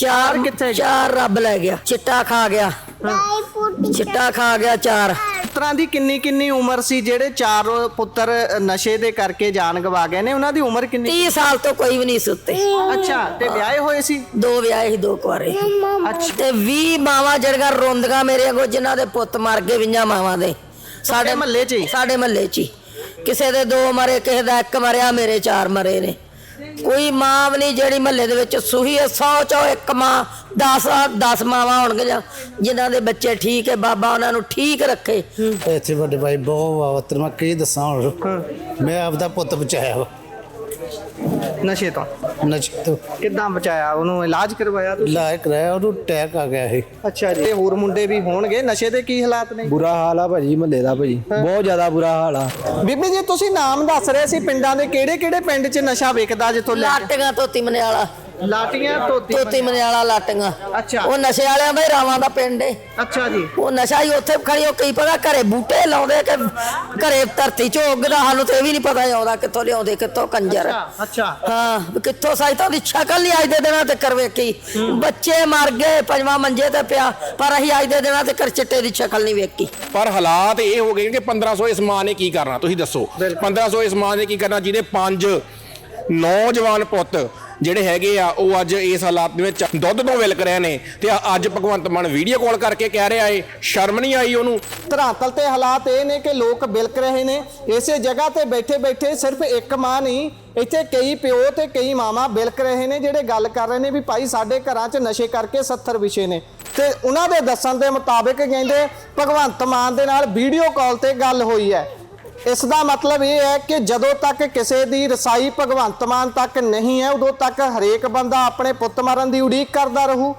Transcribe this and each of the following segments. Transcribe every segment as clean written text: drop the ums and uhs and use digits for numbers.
ਚਾਰ ਕਿੱਥੇ? ਚਾਰ ਰੱਬ ਲੈ ਗਿਆ। ਚਿੱਟਾ ਖਾ ਗਿਆ, ਚਿੱਟਾ ਖਾ ਗਿਆ ਚਾਰ। ਪੁੱਤਰਾਂ ਦੀ ਕਿੰਨੀ ਕਿੰਨੀ ਉਮਰ ਸੀ ਜਿਹੜੇ ਚਾਰ ਪੁੱਤਰ ਨਸ਼ੇ ਦੇ ਕਰਕੇ ਜਾਨ ਗਵਾ ਗਏ ਨੇ? ਉਹਨਾਂ ਦੀ ਉਮਰ ਕਿੰਨੀ? 30 ਸਾਲ ਤੋਂ ਕੋਈ ਵੀ ਨਹੀਂ ਸੁੱਤੇ। ਅੱਛਾ, ਤੇ ਵਿਆਹੇ ਹੋਏ ਸੀ? 2 ਵਿਆਹੇ ਸੀ, 2 ਕੁਆਰੇ। ਅੱਛਾ, ਤੇ 20 ਮਾਵਾਂ ਜਿਹੜੀਆਂ ਰੋਂਦੀਆਂ ਮੇਰੇ ਅੱਗੋਂ, ਜਿਨ੍ਹਾਂ ਦੇ ਪੁੱਤ ਮਰ ਗਏ 20 ਮਾਵਾਂ ਦੇ। ਸਾਡੇ ਮਹੱਲੇ 'ਚ ਹੀ? ਸਾਡੇ ਮਹੱਲੇ 'ਚ ਹੀ। ਕਿਸੇ ਦੇ 2 ਮਰੇ, ਕਿਸੇ ਦਾ 1 ਮਰਿਆ, ਮੇਰੇ 4 ਮਰੇ ਨੇ। ਕੋਈ ਮਾਂ ਵੀ ਨਹੀਂ ਜਿਹੜੀ ਮਹੱਲੇ ਦੇ ਵਿੱਚ ਸੂਹੀ ਹੈ। 100 ਚੋਂ 1 ਮਾਂ, 10 ਮਾਵਾਂ ਹੋਣਗੀਆਂ ਜਿਨ੍ਹਾਂ ਦੇ ਬੱਚੇ ਠੀਕ ਹੈ। ਬਾਬਾ ਉਹਨਾਂ ਨੂੰ ਠੀਕ ਰੱਖੇ। ਇੱਥੇ ਵੱਡੇ ਭਾਈ ਬਹੁਤ ਵਾਵਤਰ, ਮੈਂ ਕੀ ਦੱਸਾਂ ਹੁਣ। ਮੈਂ ਆਪਦਾ ਪੁੱਤ ਬਚਾਇਆ ਵਾ ਨਸ਼ੇ ਤੋਂ। ਨਸ਼ੇ ਤੋਂ ਕਿੱਦਾਂ ਬਚਾਇਆ? ਉਹਨੂੰ ਇਲਾਜ ਕਰਵਾਇਆ ਤੁਸੀਂ? ਇਲਾਜ ਕਰਾਇਆ, ਉਹਨੂੰ ਅਟੈਕ ਆ ਗਿਆ ਸੀ। ਅੱਛਾ ਜੀ। ਹੋਰ ਮੁੰਡੇ ਵੀ ਹੋਣਗੇ? ਨਸ਼ੇ ਦੇ ਕੀ ਹਾਲਾਤ ਨੇ? ਬੁਰਾ ਹਾਲ ਆ ਭਾਜੀ ਮਹੱਲੇ ਦਾ, ਭਾਜੀ ਬਹੁਤ ਜ਼ਿਆਦਾ ਬੁਰਾ ਹਾਲ ਆ। ਬੀਬੀ ਜੀ, ਤੁਸੀਂ ਨਾਮ ਦੱਸ ਰਹੇ ਸੀ ਪਿੰਡਾਂ ਦੇ, ਕਿਹੜੇ ਕਿਹੜੇ ਪਿੰਡ 'ਚ ਨਸ਼ਾ ਵਿਕਦਾ ਜਿੱਥੋਂ ਲੈ ਕੇ? ਲਾਟੀਆਂ, ਧੋਤੀ ਮਨਿਆਲਾ। ਲਾਟੀਆਂ, ਧੋਤੀ ਮਨਿਆਲਾ, ਲਾਟੀਆਂ। ਅੱਛਾ, ਉਹ ਨਸ਼ੇ ਵਾਲਿਆਂ ਦਾ ਹੀ ਰਾਵਾਂ ਦਾ ਪਿੰਡ ਏ। ਅੱਛਾ ਜੀ। ਉਹ ਨਸ਼ਾ ਹੀ ਉੱਥੇ ਖੜੀ, ਉਹ ਕੀ ਪਤਾ ਘਰੇ ਬੂਟੇ ਲਾਉਂਦੇ ਕਿ ਘਰੇ ਧਰਤੀ 'ਚ ਉੱਗਦਾ। ਸਾਨੂੰ ਤੇ ਇਹ ਵੀ ਨਹੀਂ ਪਤਾ ਆਉਂਦਾ ਕਿੱਥੋਂ ਲਿਆਉਂਦੇ, ਕਿੱਥੋਂ ਕੰਜਰ। ਅੱਛਾ, ਹਾਂ, ਕਿੱਥੋਂ ਸਾਈਤਾਂ ਦੀ ਸ਼ਕਲ ਨਹੀਂ ਅੱਜ ਦੇ ਦਿਨਾਂ ਤੇ ਕਰ ਵੇਖੀ। ਬੱਚੇ ਮਰ ਗਏ, 5ਵਾਂ ਮੰਜੇ ਤੇ ਪਿਆ, ਪਰ ਅਸੀਂ ਅੱਜ ਦੇ ਦਿਨਾਂ ਤੇ ਕਰ ਚਿੱਟੇ ਦੀ ਸ਼ਕਲ ਨਹੀਂ ਵੇਖੀ। ਪਰ ਹਾਲਾਤ ਇਹ ਹੋ ਗਏ ਕਿ 1500 ਇਸ ਮਾਂ ਨੇ ਕੀ ਕਰਨਾ? ਤੁਸੀਂ ਦੱਸੋ। 1500 ਇਸ ਮਾਂ ਨੇ ਕੀ ਕਰਨਾ ਜਿਹਦੇ 5 ਨੌਜਵਾਨ ਪੁੱਤ ਜਿਹੜੇ ਹੈਗੇ ਆ ਉਹ ਅੱਜ ਇਸ ਹਾਲਾਤ ਦੇ ਵਿੱਚ ਦੁੱਧ ਤੋਂ ਵਿਲਕ ਰਹੇ ਨੇ। ਤੇ ਅੱਜ ਭਗਵੰਤ ਮਾਨ ਵੀਡੀਓ ਕਾਲ ਕਰਕੇ ਕਹਿ ਰਿਹਾ ਏ, ਸ਼ਰਮ ਨਹੀਂ ਆਈ ਉਹਨੂੰ? ਧਰਾਤਲ ਤੇ ਹਾਲਾਤ ਇਹ ਨੇ ਕਿ ਲੋਕ ਬਿਲਕ ਰਹੇ ਨੇ। ਇਸੇ ਜਗ੍ਹਾ ਤੇ ਬੈਠੇ ਬੈਠੇ ਸਿਰਫ ਇੱਕ ਮਾਂ ਨਹੀਂ, ਇੱਥੇ ਕਈ ਪਿਓ ਤੇ ਕਈ ਮਾਵਾਂ ਬਿਲਕ ਰਹੇ ਨੇ, ਜਿਹੜੇ ਗੱਲ ਕਰ ਰਹੇ ਨੇ ਵੀ ਭਾਈ ਸਾਡੇ ਘਰਾਂ 'ਚ ਨਸ਼ੇ ਕਰਕੇ 70 ਵਿਸ਼ੇ ਨੇ। ਤੇ ਉਹਨਾਂ ਦੇ ਦੱਸਣ ਦੇ ਮੁਤਾਬਿਕ ਕਹਿੰਦੇ ਭਗਵੰਤ ਮਾਨ ਦੇ ਨਾਲ ਵੀਡੀਓ ਕਾਲ ਤੇ ਗੱਲ ਹੋਈ ਹੈ। ਇਸ ਦਾ ਮਤਲਬ ਇਹ ਹੈ ਕਿ ਜਦੋਂ ਤੱਕ ਕਿਸੇ ਦੀ ਰਸਾਈ ਭਗਵੰਤ ਮਾਨ ਤੱਕ ਨਹੀਂ ਹੈ, ਉਦੋਂ ਤੱਕ ਹਰੇਕ ਬੰਦਾ ਆਪਣੇ ਪੁੱਤ ਮਾਰਨ ਦੀ ਉਡੀਕ ਕਰਦਾ ਰਹੂ।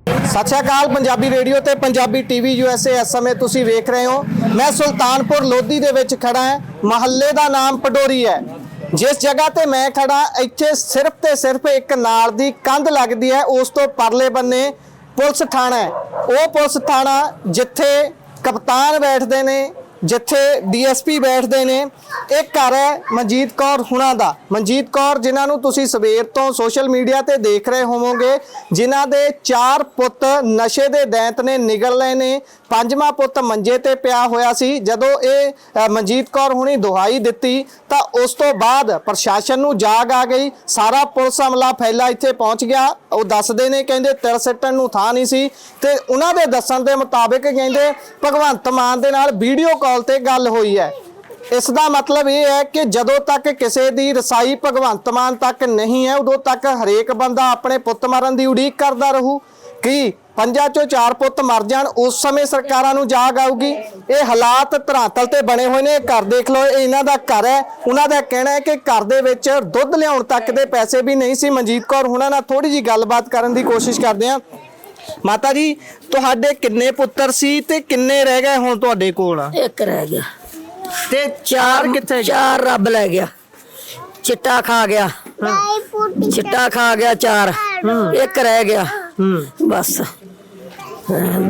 ਸਤਿ ਸ਼੍ਰੀ ਅਕਾਲ। ਪੰਜਾਬੀ ਰੇਡੀਓ ਤੇ ਪੰਜਾਬੀ ਟੀਵੀ USA ਇਸ ਸਮੇਂ ਤੁਸੀਂ ਵੇਖ ਰਹੇ ਹੋ। ਮੈਂ ਸੁਲਤਾਨਪੁਰ ਲੋਧੀ ਦੇ ਵਿੱਚ ਖੜਾ ਹਾਂ। ਮਹੱਲੇ ਦਾ ਨਾਮ ਪਡੋਰੀ ਹੈ। ਜਿਸ ਜਗ੍ਹਾ ਤੇ ਮੈਂ ਖੜਾ, ਇੱਥੇ ਸਿਰਫ ਤੇ ਸਿਰਫ ਇੱਕ ਨਾਲ ਦੀ ਕੰਧ ਲੱਗਦੀ ਹੈ। ਉਸ ਤੋਂ ਪਰਲੇ ਬੰਨੇ ਪੁਲਿਸ ਥਾਣਾ ਹੈ। ਉਹ ਪੁਲਿਸ ਥਾਣਾ ਜਿੱਥੇ ਕਪਤਾਨ ਬੈਠਦੇ ਨੇ, ਜਿੱਥੇ DSP ਬੈਠਦੇ ਨੇ। ਇਹ ਘਰ ਹੈ ਮਨਜੀਤ ਕੌਰ ਹੁਣਾਂ ਦਾ। ਮਨਜੀਤ ਕੌਰ ਜਿਨ੍ਹਾਂ ਨੂੰ ਤੁਸੀਂ ਸਵੇਰ ਤੋਂ ਸੋਸ਼ਲ ਮੀਡੀਆ ਤੇ ਦੇਖ ਰਹੇ ਹੋਵੋਗੇ, ਜਿਨ੍ਹਾਂ ਦੇ 4 ਪੁੱਤ ਨਸ਼ੇ ਦੇ ਦੈਂਤ ਨੇ ਨਿਗਲ ਲਏ ਨੇ। 5ਵਾਂ ਪੁੱਤ ਮੰਜੇ ਤੇ ਪਿਆ ਹੋਇਆ ਸੀ। ਜਦੋਂ ਇਹ ਮਨਜੀਤ ਕੌਰ ਹੁਣੀ ਦੁਹਾਈ ਦਿੱਤੀ ਤਾਂ ਉਸ ਤੋਂ ਬਾਅਦ ਪ੍ਰਸ਼ਾਸਨ ਨੂੰ ਜਾਗ ਆ ਗਈ। ਸਾਰਾ ਪੁਲਿਸ ਅਮਲਾ ਫੈਲਾ ਇੱਥੇ ਪਹੁੰਚ ਗਿਆ। ਉਹ ਦੱਸਦੇ ਨੇ, ਕਹਿੰਦੇ ਤਿਲ ਸਿੱਟਣ ਨੂੰ ਥਾਂ ਨਹੀਂ ਸੀ। ਤੇ ਉਹਨਾਂ ਦੇ ਦੱਸਣ ਦੇ ਮੁਤਾਬਿਕ ਕਹਿੰਦੇ ਭਗਵੰਤ ਮਾਨ ਦੇ ਨਾਲ ਵੀਡੀਓ ਕਾਲ ਤੇ ਗੱਲ ਹੋਈ ਹੈ। ਇਸ ਦਾ ਮਤਲਬ ਇਹ ਹੈ ਕਿ ਜਦੋਂ ਤੱਕ ਕਿਸੇ ਦੀ ਰਸਾਈ ਭਗਵੰਤ ਮਾਨ ਤੱਕ ਨਹੀਂ ਹੈ, ਉਦੋਂ ਤੱਕ ਹਰੇਕ ਬੰਦਾ ਆਪਣੇ ਪੁੱਤ ਮਾਰਨ ਦੀ ਉਡੀਕ ਕਰਦਾ ਰਹੂ। ਕਿ 5 ਚੋਂ 4 ਪੁੱਤ ਮਰ ਜਾਣ, ਉਸ ਸਮੇਂ ਸਰਕਾਰਾਂ ਨੂੰ ਜਾਗ ਆਊਗੀ। ਇਹ ਹਾਲਾਤ ਧਰਾਤਲ ਤੇ ਬਣੇ ਹੋਏ ਨੇ। ਘਰ ਦੇਖ ਲਓ, ਇਹ ਇਹਨਾਂ ਦਾ ਘਰ ਹੈ। ਉਹਨਾਂ ਦਾ ਕਹਿਣਾ ਹੈ ਕਿ ਘਰ ਦੇ ਵਿੱਚ ਦੁੱਧ ਲਿਆਉਣ ਤੱਕ ਦੇ ਪੈਸੇ ਵੀ ਨਹੀਂ ਸੀ। ਮਨਜੀਤ ਕੌਰ ਹੁਣਾਂ ਨਾਲ ਥੋੜੀ ਜੀ ਗੱਲਬਾਤ ਕਰਨ ਦੀ ਕੋਸ਼ਿਸ਼ ਕਰਦੇ ਹਾਂ। ਮਾਤਾ ਜੀ, ਤੁਹਾਡੇ ਕਿੰਨੇ ਪੁੱਤਰ ਸੀ ਤੇ ਕਿੰਨੇ ਰਹਿ ਗਏ ਹੁਣ ਤੁਹਾਡੇ ਕੋਲ? 1 ਰਹਿ ਗਿਆ। ਤੇ 4 ਕਿੱਥੇ? 4 ਰੱਬ ਲੈ ਗਿਆ। ਚਿੱਟਾ ਖਾ ਗਿਆ, ਚਿੱਟਾ ਖਾ ਗਿਆ 4। 1 ਰਹਿ ਗਿਆ ਬਸ।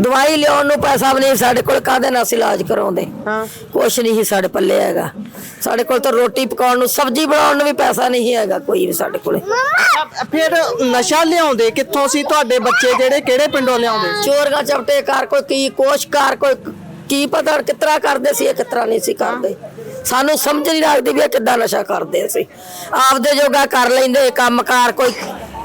ਦਵਾਈ ਲਿਆਉਣ ਨੂੰ ਪੈਸਾ ਵੀ ਨਹੀਂ ਸਾਡੇ ਕੋਲ। ਕਾਹਦੇ ਨਾਲ ਇਲਾਜ ਕਰਾਉਂਦੇ? ਕੁਛ ਨਹੀਂ ਸਾਡੇ ਪੱਲੇ ਹੈਗਾ। ਸਾਡੇ ਕੋਲ ਤਾਂ ਰੋਟੀ ਪਕਾਉਣ ਨੂੰ, ਸਬਜ਼ੀ ਬਣਾਉਣ ਨੂੰ ਵੀ ਪੈਸਾ ਨਹੀਂ ਹੈਗਾ ਕੋਈ ਵੀ ਸਾਡੇ ਕੋਲੇ। ਫਿਰ ਨਸ਼ਾ ਲਿਆਉਂਦੇ ਕਿੱਥੋਂ ਸੀ ਤੁਹਾਡੇ ਬੱਚੇ? ਜਿਹੜੇ ਕਿਹੜੇ ਪਿੰਡੋਂ ਲਿਆਉਂਦੇ? ਚੋਰੀਆਂ ਚਪਟੇ ਕਰ, ਕੋਈ ਕੀ ਕੋਸ਼ ਕਰ, ਕੋਈ ਕੀ ਪਤਾ ਕਿਤਰਾ ਕਰਦੇ ਸੀ, ਕਿਤਰਾ ਨਹੀਂ ਸੀ ਕਰਦੇ। ਸਾਨੂੰ ਸਮਝ ਨਹੀਂ ਲੱਗਦੀ ਵੀ ਇਹ ਕਿੱਦਾਂ ਨਸ਼ਾ ਕਰਦੇ ਸੀ। ਆਪਦੇ ਜੋਗਾ ਕਰ ਲੈਂਦੇ ਕੰਮ ਕਾਰ, ਕੋਈ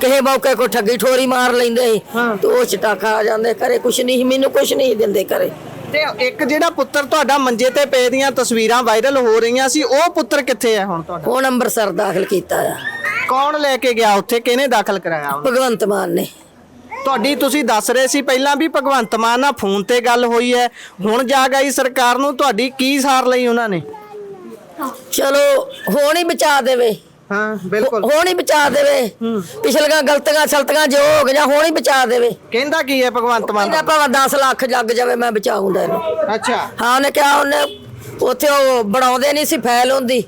ਕਿਸੇ ਮੌਕੇ ਕੋਈ ਠੱਗੀ ਠੋਰੀ ਮਾਰ ਲੈਂਦੇ ਤੇ ਉਹ ਚਿੱਟਾ ਖਾ ਜਾਂਦੇ। ਘਰੇ ਕੁਛ ਨਹੀਂ, ਮੈਨੂੰ ਕੁਛ ਨਹੀਂ ਦਿੰਦੇ ਘਰੇ। ਤੇ ਇੱਕ ਜਿਹੜਾ ਪੁੱਤਰ ਤੁਹਾਡਾ ਮੰਜੇ ਤੇ ਪਏ ਦੀਆਂ ਤਸਵੀਰਾਂ ਵਾਇਰਲ ਹੋ ਰਹੀਆਂ ਸੀ, ਉਹ ਪੁੱਤਰ ਕਿੱਥੇ ਹੈ ਹੁਣ ਤੁਹਾਡਾ? ਹੁਣ ਅੰਮ੍ਰਿਤਸਰ ਦਾਖਲ ਕੀਤਾ ਆ। ਕੌਣ ਲੈ ਕੇ ਗਿਆ ਉੱਥੇ? ਕਿਹਨੇ ਦਾਖਲ ਕਰਾਇਆ ਉਹਨੂੰ? ਭਗਵੰਤ ਮਾਨ ਨੇ। ਤੁਹਾਡੀ ਤੁਸੀਂ ਦੱਸ ਰਹੇ ਸੀ ਪਹਿਲਾਂ ਵੀ ਭਗਵੰਤ ਮਾਨ ਨਾਲ ਫੋਨ ਤੇ ਗੱਲ ਹੋਈ ਹੈ। ਹੁਣ ਜਾਗ ਆਈ ਸਰਕਾਰ ਨੂੰ, ਤੁਹਾਡੀ ਕੀ ਸਾਰ ਲਈ ਉਹਨਾਂ ਨੇ? ਚਲੋ ਹੁਣ ਹੀ ਬਚਾ ਦੇਵੇ। ਹਾਂ ਬਿਲਕੁਲ, ਹੁਣ ਹੀ ਬਚਾ ਦੇਵੇ। ਪਿਛਲੀਆਂ ਗਲਤੀਆਂ ਸਲਤੀਆਂ ਜੋ ਹੋ ਗਈਆਂ ਹੁਣ ਹੀ ਬਚਾ ਦੇਵੇ। ਕਹਿੰਦਾ ਕੀ ਹੈ ਭਗਵੰਤ ਮਾਨ? ਕਹਿੰਦਾ ਭਾਵੇਂ 10 ਲੱਖ ਲੱਗ ਜਾਵੇ ਮੈਂ ਬਚਾਉਂਦਾ ਇਹਨੂੰ। ਅੱਛਾ, ਹਾਂ ਉਹਨੇ ਕਿਹਾ, ਉਹਨੇ ਉੱਥੇ ਉਹ ਬਣਾਉਂਦੇ ਨਹੀਂ ਸੀ ਫਾਈਲ ਹੁੰਦੀ।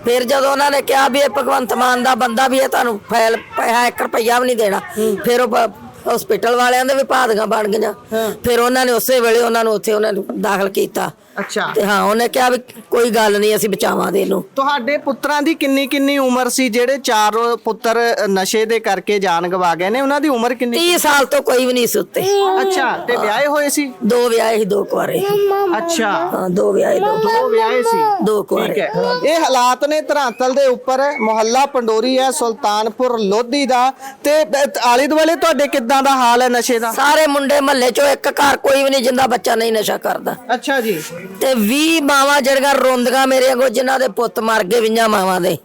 ਫਿਰ ਜਦੋਂ ਉਹਨਾਂ ਨੇ ਕਿਹਾ ਵੀ ਇਹ ਭਗਵੰਤ ਮਾਨ ਦਾ ਬੰਦਾ ਵੀ ਇਹ ਤੁਹਾਨੂੰ ਫਾਈਲ 1 ਰੁਪਈਆ ਵੀ ਨਹੀਂ ਦੇਣਾ, ਫਿਰ ਉਹ ਹਸਪੀਟਲ ਵਾਲਿਆਂ ਦੇ ਵੀ ਭਾਦਗਾਂ ਬਣ ਗਈਆਂ। ਫਿਰ ਉਹਨਾਂ ਨੇ ਉਸੇ ਵੇਲੇ ਉਹਨਾਂ ਨੂੰ ਉੱਥੇ ਉਹਨਾਂ ਨੂੰ ਦਾਖਲ ਕੀਤਾ। ਅੱਛਾ ਤੇ ਹਾਂ ਉਹਨੇ ਕਿਹਾ ਵੀ ਕੋਈ ਗੱਲ ਨਹੀਂ ਅਸੀਂ ਬਚਾਵਾਂਗੇ ਇਹਨੂੰ। ਤੁਹਾਡੇ ਪੁੱਤਰਾਂ ਦੀ ਕਿੰਨੀ ਕਿੰਨੀ ਉਮਰ ਸੀ ਜਿਹੜੇ 4 ਪੁੱਤਰ ਨਸ਼ੇ ਦੇ ਕਰਕੇ ਜਾਨ ਗਵਾ ਗਏ ਨੇ? ਉਹਨਾਂ ਦੀ ਉਮਰ ਕਿੰਨੀ? 30 ਸਾਲ ਤੋਂ ਕੋਈ ਵੀ ਨਹੀਂ ਸੁੱਤੇ। ਅੱਛਾ ਤੇ ਵਿਆਹੇ ਹੋਏ ਸੀ? 2 ਵਿਆਹੇ ਸੀ 2 ਕੁਆਰੇ। ਅੱਛਾ ਹਾਂ 2 ਵਿਆਹੇ 2 ਵਿਆਹੇ ਸੀ 2 ਠੀਕ ਕੁਆਰੇ। ਹੈ। ਇਹ ਹਾਲਾਤ ਨੇ ਧਰਾਤਲ ਦੇ ਉੱਪਰ, ਮੁਹੱਲਾ ਪੰਡੋਰੀ ਹੈ ਸੁਲਤਾਨਪੁਰ ਲੋਧੀ ਦਾ। ਤੇ ਆਲੇ ਦੁਆਲੇ ਤੁਹਾਡੇ ਕਿੱਦਾਂ ਦਾ ਹਾਲ ਹੈ ਨਸ਼ੇ ਦਾ? ਸਾਰੇ ਮੁੰਡੇ ਮਹੱਲੇ ਚੋਂ ਇੱਕ ਘਰ ਕੋਈ ਵੀ ਨਹੀਂ ਜਿੰਦਾ ਬੱਚਾ ਨਹੀਂ ਨਸ਼ਾ ਕਰਦਾ। ਅੱਛਾ ਜੀ। ਤੇ 20 ਮਾਵਾਂ ਜਿਹੜੀਆਂ ਰੋਂਦੀਆਂ ਮੇਰੇ ਅੱਗੋਂ ਜਿਨ੍ਹਾਂ ਦੇ ਪੁੱਤ ਮਰ ਗਏ 20 ਮਾਵਾਂ ਦੇ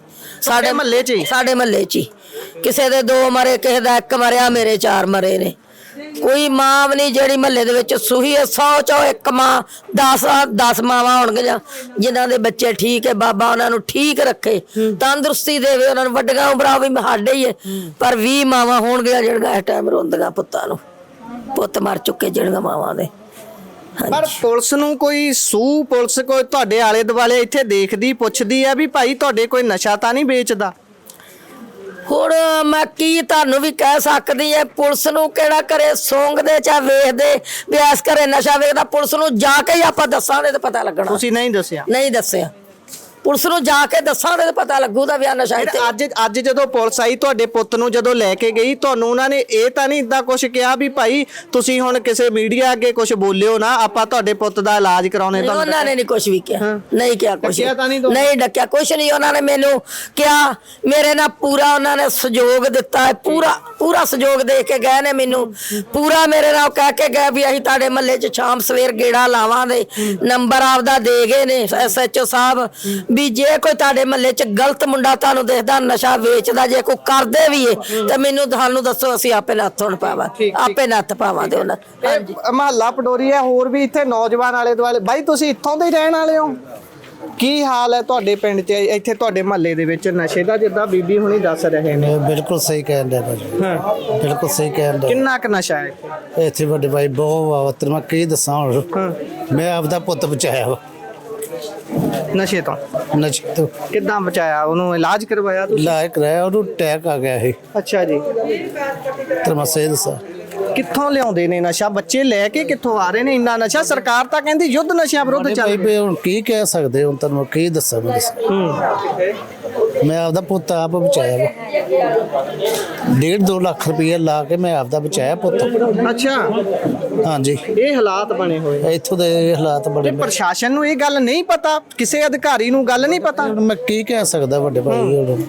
ਸਾਡੇ ਮੁਹੱਲੇ 'ਚ ਹੀ? ਸਾਡੇ ਮਹੱਲੇ 'ਚ ਹੀ। ਕਿਸੇ ਦੇ 2 ਮਰੇ, ਕਿਸੇ ਦਾ 1 ਮਰਿਆ, ਮੇਰੇ 4 ਮਰੇ ਨੇ। ਕੋਈ ਮਾਂ ਵੀ ਨਹੀਂ ਜਿਹੜੀ ਮਹੱਲੇ ਦੇ ਵਿੱਚ ਸੂਹੀ ਹੈ। 100 ਚੋਂ 1 ਮਾਂ, 10 ਮਾਵਾਂ ਹੋਣਗੀਆਂ ਜਿਨ੍ਹਾਂ ਦੇ ਬੱਚੇ ਠੀਕ ਹੈ। ਬਾਬਾ ਉਹਨਾਂ ਨੂੰ ਠੀਕ ਰੱਖੇ, ਤੰਦਰੁਸਤੀ ਦੇਵੇ, ਉਹਨਾਂ ਨੂੰ ਵੱਡੀਆਂ ਉਮਰਾਂ ਵੀ ਸਾਡੇ ਹੀ ਹੈ। ਪਰ 20 ਮਾਵਾਂ ਹੋਣਗੀਆਂ ਜਿਹੜੀਆਂ ਇਸ ਟਾਈਮ ਰੋਂਦੀਆਂ ਪੁੱਤਾਂ ਨੂੰ। ਪੁੱਤ ਮਰ ਚੁੱਕੇ ਜਿਹੜੀਆਂ ਮਾਵਾਂ ਦੇ। ਪਰ ਪੁਲਿਸ ਨੂੰ ਕੋਈ ਪੁਲਿਸ ਕੋਈ ਤੁਹਾਡੇ ਆਲੇ ਦੁਆਲੇ ਇੱਥੇ ਦੇਖਦੀ ਪੁੱਛਦੀ ਹੈ ਵੀ ਭਾਈ ਤੁਹਾਡੇ ਕੋਈ ਨਸ਼ਾ ਤਾਂ ਨਹੀਂ ਵੇਚਦਾ? ਹੁਣ ਮੈਂ ਕੀ ਤੁਹਾਨੂੰ ਵੀ ਕਹਿ ਸਕਦੀ ਹੈ, ਪੁਲਿਸ ਨੂੰ ਕਿਹੜਾ ਕਰੇ ਸੌਂਗਦੇ ਚਾ ਵੇਖਦੇ ਵੀ ਐਸ ਘਰੇ ਨਸ਼ਾ ਵੇਚਦਾ। ਪੁਲਿਸ ਨੂੰ ਜਾ ਕੇ ਹੀ ਆਪਾਂ ਦੱਸਾਂਗੇ ਤੇ ਪਤਾ ਲੱਗਣਾ। ਤੁਸੀਂ ਨਹੀਂ ਦੱਸਿਆ? ਨਹੀਂ ਦੱਸਿਆ। ਪੁਲਿਸ ਨੂੰ ਜਾ ਕੇ ਦੱਸਾਂਗੇ ਤੇ ਪਤਾ ਲੱਗੂਦਾ ਵੀ ਆ ਨਸ਼ਾ ਇੱਥੇ। ਅੱਜ ਜਦੋਂ ਪੁਲਿਸ ਆਈ ਤੁਹਾਡੇ ਪੁੱਤ ਨੂੰ ਜਦੋਂ ਲੈ ਕੇ ਗਈ, ਤੁਹਾਨੂੰ ਉਹਨਾਂ ਨੇ ਇਹ ਤਾਂ ਨਹੀਂ ਇਦਾਂ ਕੁਝ ਕਿਹਾ ਵੀ ਭਾਈ ਤੁਸੀਂ ਹੁਣ ਕਿਸੇ ਮੀਡੀਆ ਅੱਗੇ ਕੁਝ ਬੋਲਿਓ ਨਾ, ਆਪਾਂ ਤੁਹਾਡੇ ਪੁੱਤ ਦਾ ਇਲਾਜ ਕਰਾਉਣੇ? ਉਹਨਾਂ ਨੇ ਨਹੀਂ ਕੁਝ ਵੀ ਕਿਹਾ। ਨਹੀਂ ਕਿਹਾ ਕੁਝ। ਨਹੀਂ ਡੱਕਿਆ ਕੁਝ ਨਹੀਂ। ਉਹਨਾਂ ਨੇ ਮੈਨੂੰ ਕਿਹਾ, ਮੇਰੇ ਨਾਲ ਪੂਰਾ ਉਹਨਾਂ ਨੇ ਸਹਿਯੋਗ ਦਿੱਤਾ ਹੈ। ਪੂਰਾ ਸਹਿਯੋਗ ਦੇ ਕੇ ਗਏ ਨੇ ਮੈਨੂੰ। ਪੂਰਾ ਮੇਰੇ ਨਾਲ ਕਹਿ ਕੇ ਗਏ ਵੀ ਅਸੀਂ ਤੁਹਾਡੇ ਮਹੱਲੇ 'ਚ ਸ਼ਾਮ ਸਵੇਰ ਗੇੜਾ ਲਾਵਾਂਗੇ। ਨੰਬਰ ਆਪਦਾ ਦੇ ਗਏ ਨੇ SHO ਸਾਹਿਬ ਵੀ ਜੇ ਕੋਈ ਤੁਹਾਡੇ ਮਹੱਲੇ 'ਚ ਗਲਤ ਮੁੰਡਾ ਤੁਹਾਨੂੰ ਦੇਖਦਾ ਨਸ਼ਾ ਵੇਚਦਾ, ਜੇ ਕੋਈ ਕਰਦੇ ਵੀ ਏ ਤੇ ਮੈਨੂੰ ਤੁਹਾਨੂੰ ਦੱਸੋ, ਅਸੀਂ ਆਪੇ ਨੱਥ ਹੁਣ ਪਾਵਾਂਗੇ, ਆਪੇ ਨੱਥ ਪਾਵਾਂਗੇ ਉਹਨਾਂ। ਮਹੱਲਾ ਪੰਡੋਰੀ ਹੈ, ਹੋਰ ਵੀ ਇੱਥੇ ਨੌਜਵਾਨ ਆਲੇ ਦੁਆਲੇ। ਬਾਈ ਤੁਸੀਂ ਇੱਥੋਂ ਦੇ ਰਹਿਣ ਵਾਲੇ ਹੋ? ਕੀ ਹਾਲ ਹੈ ਤੁਹਾਡੇ ਪਿੰਡ 'ਚ, ਇੱਥੇ ਤੁਹਾਡੇ ਮਹੱਲੇ ਦੇ ਵਿੱਚ ਨਸ਼ੇ ਦਾ, ਜਿੱਦਾਂ ਬੀਬੀ ਹੁਣੀ ਦੱਸ ਰਹੇ ਨੇ? ਬਿਲਕੁਲ ਸਹੀ ਕਹਿਣ ਡਿਆ ਭਾਜੀ। ਹਾਂ ਬਿਲਕੁਲ ਸਹੀ ਕਹਿਣ ਡਿਆ। ਕਿੰਨਾ ਕੁ ਨਸ਼ਾ ਹੈ ਇੱਥੇ ਵੱਡੇ ਭਾਈ ਬਹੁਤ ਤੈਨੂੰ ਮੈਂ ਕੀ ਦੱਸਾਂ ਹੁਣ। ਮੈਂ ਆਪਦਾ ਪੁੱਤ ਬਚਾਇਆ ਵਾ ਨਸ਼ੇ ਤੋਂ? ਨਸ਼ੇ ਤੋਂ। ਕਿੱਦਾਂ ਬਚਾਇਆ? ਉਹਨੂੰ ਇਲਾਜ ਕਰਵਾਇਆ ਤੁਸੀਂ? ਇਲਾਜ ਕਰਾਇਆ, ਉਹਨੂੰ ਅਟੈਕ ਆ ਗਿਆ ਸੀ। ਅੱਛਾ ਜੀ। ਤੇ ਮੈਂ ਸਹੀ ਦੱਸਾਂ, ਕਿੱਥੋਂ ਲਿਆਉਂਦੇ ਨੇ ਨਸ਼ਾ? ਬੱਚੇ ਲੈ ਕੇ ਕਿੱਥੋਂ ਆ ਰਹੇ ਨੇ ਇੰਨਾ ਨਸ਼ਾ? ਸਰਕਾਰ ਤਾਂ ਕਹਿੰਦੀ ਯੁੱਧ ਨਸ਼ਿਆਂ ਵਿਰੁੱਧ ਚੱਲ ਭਾਈ ਹੁਣ ਕੀ ਕਹਿ ਸਕਦੇ, ਹੁਣ ਤੁਹਾਨੂੰ ਕੀ ਦੱਸਾਂ ਮੈਂ। ਮੈਂ ਆਪਦਾ ਪੁੱਤ ਆਪ ਬਚਾਇਆ ਵਾ। 1.5-2 ਲੱਖ ਰੁਪਏ ਲਾ ਕੇ ਮੈਂ ਆਪਦਾ ਬਚਾਇਆ ਪੁੱਤ। ਅੱਛਾ ਹਾਂਜੀ। ਇਹ ਹਾਲਾਤ ਬਣੇ ਹੋਏ ਇੱਥੋਂ ਦੇ ਇਹ ਹਾਲਾਤ ਬੜੇ। ਪ੍ਰਸ਼ਾਸਨ ਨੂੰ ਇਹ ਗੱਲ ਨਹੀਂ ਪਤਾ? ਕਿਸੇ ਅਧਿਕਾਰੀ ਨੂੰ ਗੱਲ ਨਹੀਂ ਪਤਾ? ਮੈਂ ਕੀ ਕਹਿ ਸਕਦਾ ਵੱਡੇ ਭਾਈ ਹੁਣ।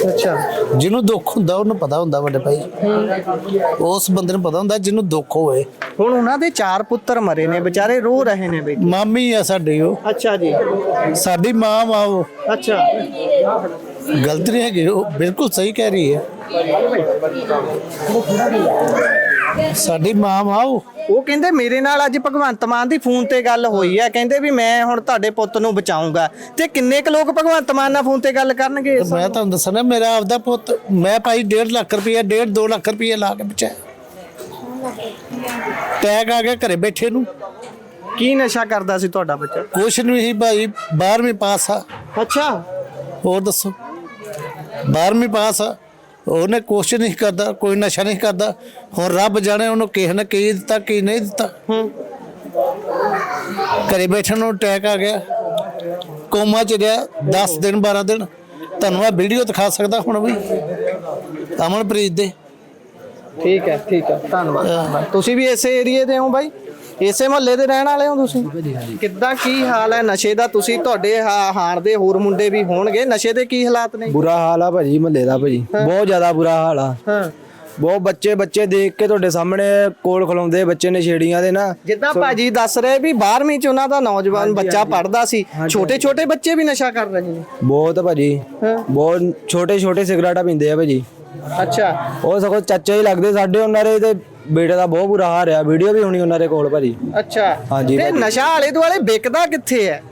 ਅੱਛਾ। ਜਿਹਨੂੰ ਦੁੱਖ ਹੁੰਦਾ ਉਹਨੂੰ ਪਤਾ ਹੁੰਦਾ ਵੱਡੇ ਭਾਈ। ਉਸ ਬੰਦੇ ਨੂੰ ਪਤਾ ਹੁੰਦਾ ਜਿਹਨੂੰ ਦੁੱਖ ਹੋਵੇ। ਹੁਣ ਉਹਨਾਂ ਦੇ 4 ਪੁੱਤਰ ਮਰੇ ਨੇ, ਵਿਚਾਰੇ ਰੋ ਰਹੇ ਨੇ ਬਈ। ਮਾਮੀ ਆ ਸਾਡੀ ਉਹ। ਅੱਛਾ ਜੀ। ਸਾਡੀ ਮਾਂ ਵਾ ਉਹ। ਅੱਛਾ। ਗਲਤ ਨਹੀਂ ਹੈਗੀ, ਉਹ ਬਿਲਕੁਲ ਸਹੀ ਕਹਿ ਰਹੀ ਹੈ। ਸਾਡੀ ਮਾਂ ਵਾ ਉਹ। ਉਹ ਕਹਿੰਦੇ ਮੇਰੇ ਨਾਲ ਅੱਜ ਭਗਵੰਤ ਮਾਨ ਦੀ ਫੋਨ ਤੇ ਗੱਲ ਹੋਈ ਹੈ, ਕਹਿੰਦੇ ਵੀ ਮੈਂ ਹੁਣ ਤੁਹਾਡੇ ਪੁੱਤ ਨੂੰ ਬਚਾਉਂਗਾ। ਤੇ ਕਿੰਨੇ ਕੁ ਲੋਕ ਭਗਵੰਤ ਮਾਨ ਨਾਲ ਫੋਨ ਤੇ ਗੱਲ ਕਰਨਗੇ? ਮੈਂ ਤੁਹਾਨੂੰ ਦੱਸਣਾ, ਮੇਰਾ ਆਪਦਾ ਪੁੱਤ ਮੈਂ ਭਾਈ 1.5 ਲੱਖ ਰੁਪਏ 1.5-2 ਲੱਖ ਰੁਪਏ ਲਾ ਕੇ ਬਚਾਇਆ। ਟੈਗ ਆ ਗਿਆ ਘਰੇ ਬੈਠੇ ਨੂੰ। ਕੀ ਨਸ਼ਾ ਕਰਦਾ ਸੀ ਤੁਹਾਡਾ ਬੱਚਾ? ਕੁਛ ਨਹੀਂ ਸੀ ਭਾਈ, 12ਵੀਂ ਪਾਸ ਆ। ਅੱਛਾ। ਹੋਰ ਦੱਸੋ? 12ਵੀਂ ਪਾਸ ਆ। ਉਹਨੇ ਕੁਛ ਨਹੀਂ ਕਰਦਾ, ਕੋਈ ਨਸ਼ਾ ਨਹੀਂ ਕਰਦਾ। ਹੁਣ ਰੱਬ ਜਾਣੇ ਉਹਨੂੰ ਕਿਸੇ ਨੇ ਕੀ ਦਿੱਤਾ ਕੀ ਨਹੀਂ ਦਿੱਤਾ। ਘਰੇ ਬੈਠਣ ਨੂੰ ਅਟੈਕ ਆ ਗਿਆ, ਕੋਮਾ ਚ ਰਿਹਾ 10 ਦਿਨ 12 ਦਿਨ। ਤੁਹਾਨੂੰ ਆ ਵੀਡੀਓ ਦਿਖਾ ਸਕਦਾ ਹੁਣ ਵੀ, ਅਮਨਪ੍ਰੀਤ ਦੇ। ਠੀਕ ਹੈ ਧੰਨਵਾਦ। ਤੁਸੀਂ ਵੀ ਇਸੇ ਏਰੀਏ ਦੇ ਹੋ ਬਾਈ? ਇਸੇ ਮੁਹੱਲੇ ਦੇ ਰਹਿਣ ਵਾਲੇ ਹੋ ਤੁਸੀਂ? ਕਿੱਦਾਂ ਕੀ ਹਾਲ ਹੈ ਨਸ਼ੇ ਦਾ? ਤੁਸੀਂ ਤੁਹਾਡੇ ਹਾਰ ਦੇ ਹੋਰ ਮੁੰਡੇ ਵੀ ਹੋਣਗੇ, ਨਸ਼ੇ ਦੇ ਕੀ ਹਾਲਾਤ ਨੇ? ਬੁਰਾ ਹਾਲ ਆ ਭਾਜੀ ਮਹੱਲੇ ਦਾ ਭਾਜੀ, ਬਹੁਤ ਜ਼ਿਆਦਾ ਬੁਰਾ ਹਾਲ ਆ। ਹਾਂ। ਬਹੁਤ ਬੱਚੇ ਦੇਖ ਕੇ ਤੁਹਾਡੇ ਸਾਹਮਣੇ ਕੋਲ ਖਲੋਂਦੇ ਬੱਚੇ ਨਸ਼ੇੜੀਆਂ ਦੇ ਨਾ। ਜਿੱਦਾਂ ਭਾਜੀ ਦੱਸ ਰਹੇ ਵੀ 12ਵੀਂ ਚ ਉਹਨਾਂ ਦਾ ਨੌਜਵਾਨ ਬੱਚਾ ਪੜਦਾ ਸੀ, ਛੋਟੇ ਬੱਚੇ ਵੀ ਨਸ਼ਾ ਕਰ ਰਹੇ ਨੇ। ਬਹੁਤ ਭਾਜੀ, ਬਹੁਤ ਛੋਟੇ ਸਿਗਰਟਾਂ ਪੀਂਦੇ ਆ ਭਾਜੀ। ਅੱਛਾ। ਉਹ ਸਗੋਂ ਚਾਚਾ ਹੀ ਲੱਗਦੇ ਸਾਡੇ। ਉਹਨਾਂ ਦੇ ਤੇ ਬੇਟੇ ਦਾ ਬਹੁਤ ਬੁਰਾ ਹਾਲ ਆ, ਵੀਡੀਓ ਵੀ ਹੋਣੀ ਉਹਨਾਂ ਦੇ ਕੋਲ ਭਾਜੀ। ਅੱਛਾ। ਹਾਂਜੀ। ਤੇ ਨਸ਼ਾ ਆਲੇ ਦੁਆਲੇ ਵਿਕਦਾ ਕਿੱਥੇ ਹੈ